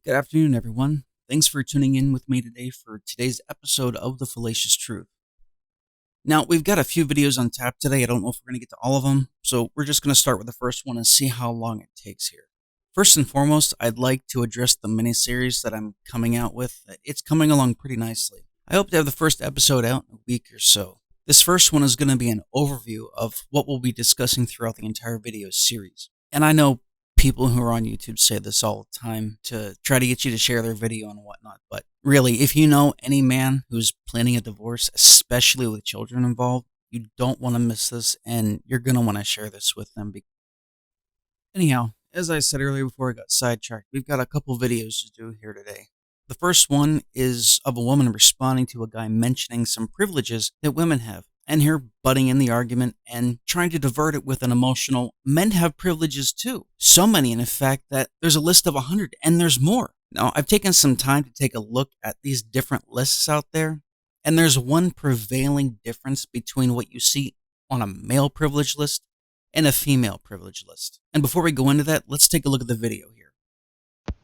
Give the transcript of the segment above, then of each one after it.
Good afternoon, everyone. Thanks for tuning in with me today for today's episode of the Fallacious Truth. Now, we've got a few videos on tap today. I don't know if we're going to get to all of them, so we're just going to start with the first one and see how long it takes here. First and foremost, I'd like to address the mini-series that I'm coming out with. It's coming along pretty nicely. I hope to have the first episode out in a week or so. This first one is going to be an overview of what we'll be discussing throughout the entire video series. And I know people who are on YouTube say this all the time to try to get you to share their video and whatnot. But really, if you know any man who's planning a divorce, especially with children involved, you don't want to miss this, and you're going to want to share this with them. Anyhow, as I said earlier before I got sidetracked, we've got a couple videos to do here today. The first one is of a woman responding to a guy mentioning some privileges that women have, and her butting in the argument and trying to divert it with an emotional, men have privileges too. So many, in fact, that there's a list of 100, and there's more. Now, I've taken some time to take a look at these different lists out there, and there's one prevailing difference between what you see on a male privilege list and a female privilege list. And before we go into that, let's take a look at the video here.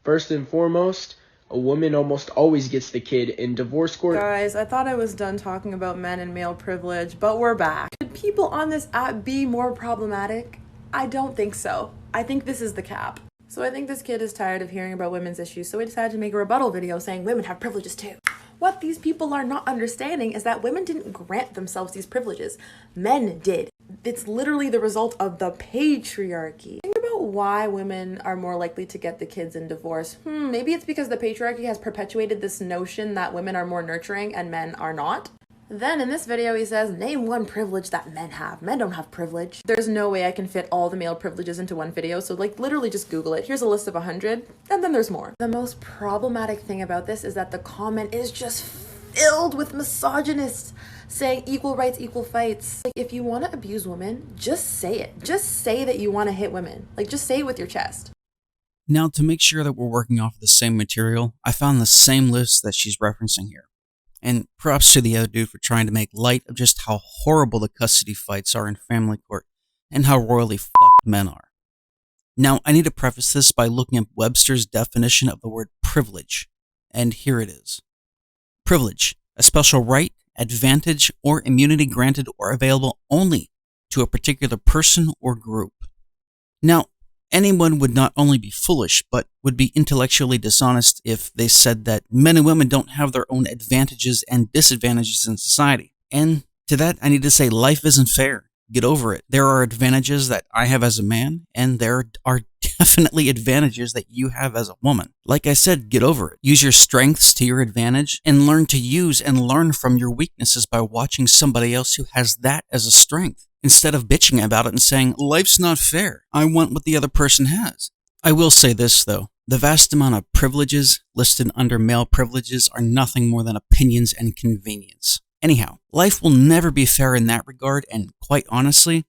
First and foremost, a woman almost always gets the kid in divorce court. Guys, I thought I was done talking about men and male privilege, but we're back. Should people on this app be more problematic? I don't think so. I think this is the cap. So I think this kid is tired of hearing about women's issues, so he decided to make a rebuttal video saying women have privileges too. What these people are not understanding is that women didn't grant themselves these privileges. Men did. It's literally the result of the patriarchy. Think about why women are more likely to get the kids in divorce. Maybe it's because the patriarchy has perpetuated this notion that women are more nurturing and men are not. Then in this video he says, name one privilege that men have. Men don't have privilege. There's no way I can fit all the male privileges into one video, so literally just Google it. Here's a list of 100, and then there's more. The most problematic thing about this is that the comment is just filled with misogynists saying equal rights, equal fights. If you want to abuse women, just say it. Just say that you want to hit women. Just say it with your chest. Now, to make sure that we're working off the same material, I found the same list that she's referencing here. And props to the other dude for trying to make light of just how horrible the custody fights are in family court and how royally fucked men are. Now, I need to preface this by looking at Webster's definition of the word privilege, and here it is. Privilege, a special right, advantage, or immunity granted or available only to a particular person or group. Now, anyone would not only be foolish, but would be intellectually dishonest if they said that men and women don't have their own advantages and disadvantages in society. And to that, I need to say life isn't fair. Get over it. There are advantages that I have as a man, and there are definitely advantages that you have as a woman. Like I said, get over it. Use your strengths to your advantage, and learn to use and learn from your weaknesses by watching somebody else who has that as a strength, instead of bitching about it and saying, life's not fair. I want what the other person has. I will say this, though. The vast amount of privileges listed under male privileges are nothing more than opinions and convenience. Anyhow, life will never be fair in that regard, and quite honestly,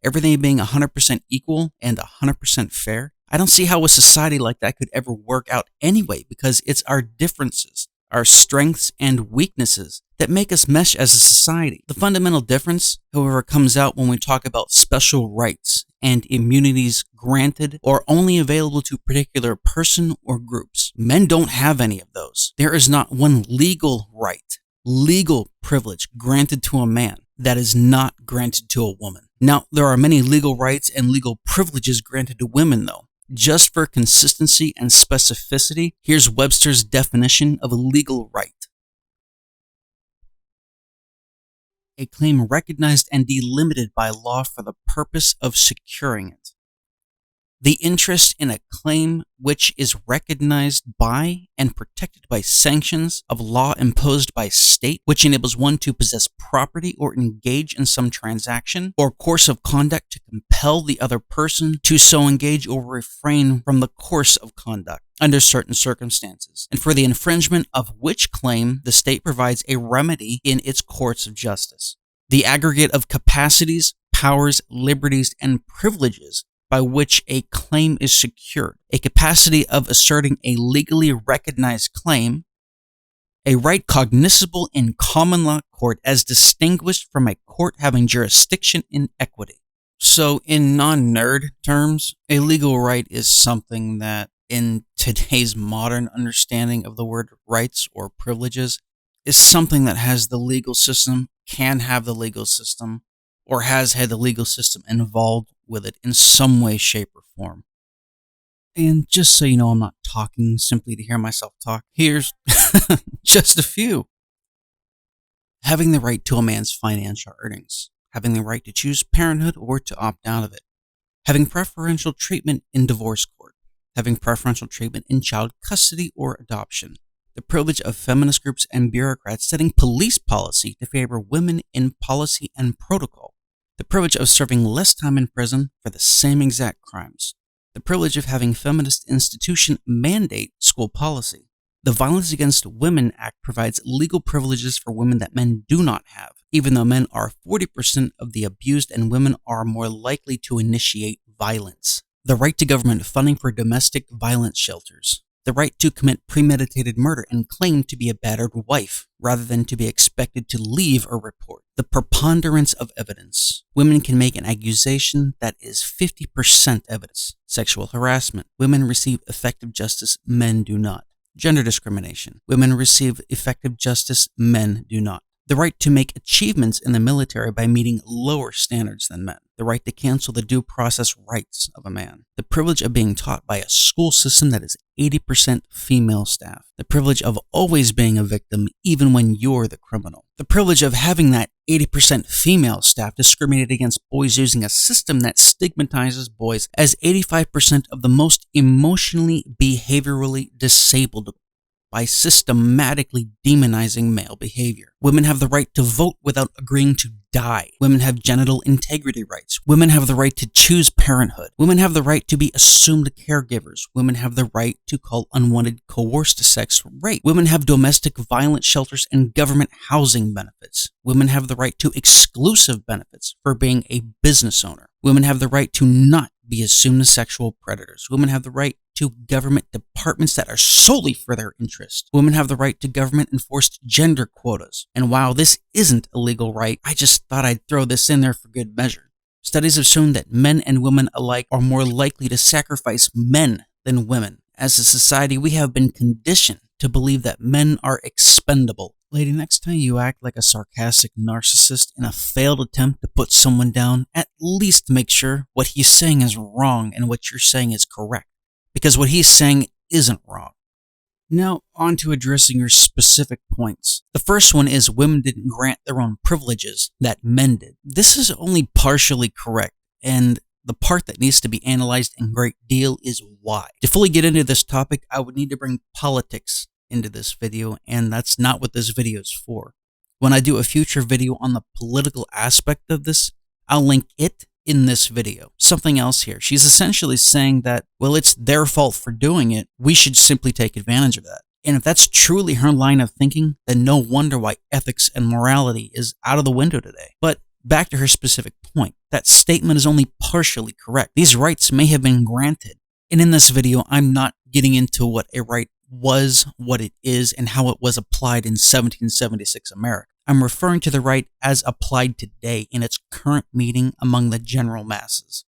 everything being 100% equal and 100% fair, I don't see how a society like that could ever work out anyway, because it's our differences, our strengths and weaknesses that make us mesh as a society. The fundamental difference, however, comes out when we talk about special rights and immunities granted or only available to a particular person or groups. Men don't have any of those. There is not one legal right, legal privilege granted to a man that is not granted to a woman. Now, there are many legal rights and legal privileges granted to women, though. Just for consistency and specificity, here's Webster's definition of a legal right. A claim recognized and delimited by law for the purpose of securing it. The interest in a claim which is recognized by and protected by sanctions of law imposed by state, which enables one to possess property or engage in some transaction or course of conduct to compel the other person to so engage or refrain from the course of conduct under certain circumstances, and for the infringement of which claim the state provides a remedy in its courts of justice. The aggregate of capacities, powers, liberties, and privileges by which a claim is secured, a capacity of asserting a legally recognized claim, a right cognizable in common law court as distinguished from a court having jurisdiction in equity. So in non-nerd terms, a legal right is something that in today's modern understanding of the word rights or privileges is something that has the legal system, can have the legal system, or has had the legal system involved with it in some way, shape, or form. And just so you know, I'm not talking simply to hear myself talk. Here's just a few. Having the right to a man's financial earnings. Having the right to choose parenthood or to opt out of it. Having preferential treatment in divorce court. Having preferential treatment in child custody or adoption. The privilege of feminist groups and bureaucrats setting police policy to favor women in policy and protocol. The privilege of serving less time in prison for the same exact crimes. The privilege of having feminist institution mandate school policy. The Violence Against Women Act provides legal privileges for women that men do not have, even though men are 40% of the abused and women are more likely to initiate violence. The right to government funding for domestic violence shelters. The right to commit premeditated murder and claim to be a battered wife, rather than to be expected to leave a report. The preponderance of evidence. Women can make an accusation that is 50% evidence. Sexual harassment. Women receive effective justice, men do not. Gender discrimination. Women receive effective justice, men do not. The right to make achievements in the military by meeting lower standards than men. The right to cancel the due process rights of a man. The privilege of being taught by a school system that is 80% female staff. The privilege of always being a victim even when you're the criminal. The privilege of having that 80% female staff discriminate against boys using a system that stigmatizes boys as 85% of the most emotionally, behaviorally disabled by systematically demonizing male behavior. Women have the right to vote without agreeing to die. Women have genital integrity rights. Women have the right to choose parenthood. Women have the right to be assumed caregivers. Women have the right to call unwanted coerced sex rape. Women have domestic violence shelters and government housing benefits. Women have the right to exclusive benefits for being a business owner. Women have the right to not be assumed as sexual predators. Women have the right to government departments that are solely for their interest. Women have the right to government-enforced gender quotas. And while this isn't a legal right, I just thought I'd throw this in there for good measure. Studies have shown that men and women alike are more likely to sacrifice men than women. As a society, we have been conditioned to believe that men are expendable. Lady, next time you act like a sarcastic narcissist in a failed attempt to put someone down, at least make sure what he's saying is wrong and what you're saying is correct. Because what he's saying isn't wrong. Now, on to addressing your specific points. The first one is women didn't grant their own privileges that men did. This is only partially correct, and the part that needs to be analyzed in great deal is why. To fully get into this topic, I would need to bring politics into this video, and that's not what this video is for. When I do a future video on the political aspect of this, I'll link it in this video. Something else here. She's essentially saying that, well, it's their fault for doing it. We should simply take advantage of that. And if that's truly her line of thinking, then no wonder why ethics and morality is out of the window today. But back to her specific point. That statement is only partially correct. These rights may have been granted. And in this video, I'm not getting into what a right was, what it is, and how it was applied in 1776 America. I'm referring to the right as applied today in its current meaning among the general masses.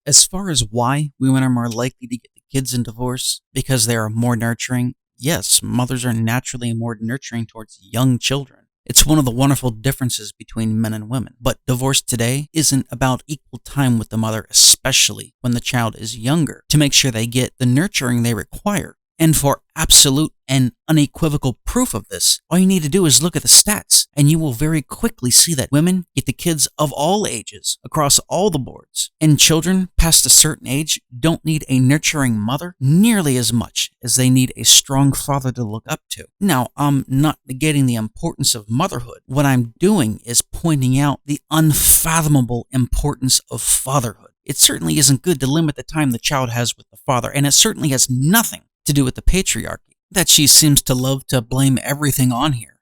As far as why women are more likely to get the kids in divorce, because they are more nurturing, yes, mothers are naturally more nurturing towards young children. It's one of the wonderful differences between men and women. But divorce today isn't about equal time with the mother, especially when the child is younger, to make sure they get the nurturing they require. And for absolute and unequivocal proof of this, all you need to do is look at the stats, and you will very quickly see that women get the kids of all ages across all the boards, and children past a certain age don't need a nurturing mother nearly as much as they need a strong father to look up to. Now, I'm not negating the importance of motherhood. What I'm doing is pointing out the unfathomable importance of fatherhood. It certainly isn't good to limit the time the child has with the father, and it certainly has nothing to do with the patriarchy that she seems to love to blame everything on here.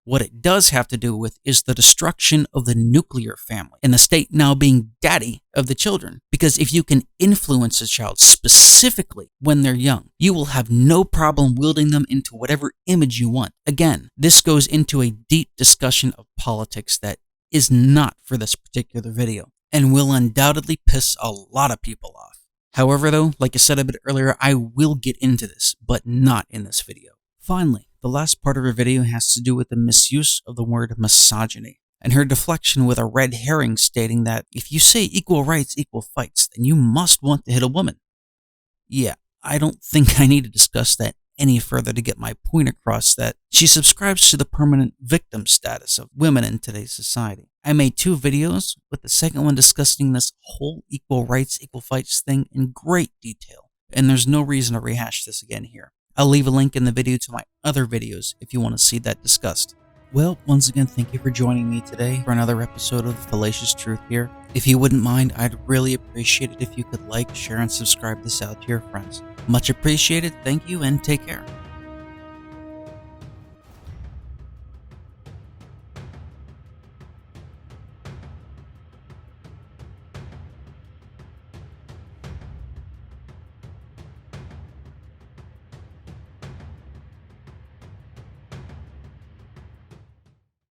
What it does have to do with is the destruction of the nuclear family and the state now being daddy of the children. Because if you can influence a child specifically when they're young, you will have no problem wielding them into whatever image you want. Again, this goes into a deep discussion of politics that is not for this particular video and will undoubtedly piss a lot of people off. However though, like I said a bit earlier, I will get into this, but not in this video. Finally, the last part of her video has to do with the misuse of the word misogyny, and her deflection with a red herring stating that if you say equal rights, equal fights, then you must want to hit a woman. Yeah, I don't think I need to discuss that any further to get my point across that she subscribes to the permanent victim status of women in today's society. I made 2 videos, with the second one discussing this whole equal rights, equal fights thing in great detail, and there's no reason to rehash this again here. I'll leave a link in the video to my other videos if you want to see that discussed. Well, once again, thank you for joining me today for another episode of Fallacious Truth here. If you wouldn't mind, I'd really appreciate it if you could like, share, and subscribe this out to your friends. Much appreciated, thank you, and take care.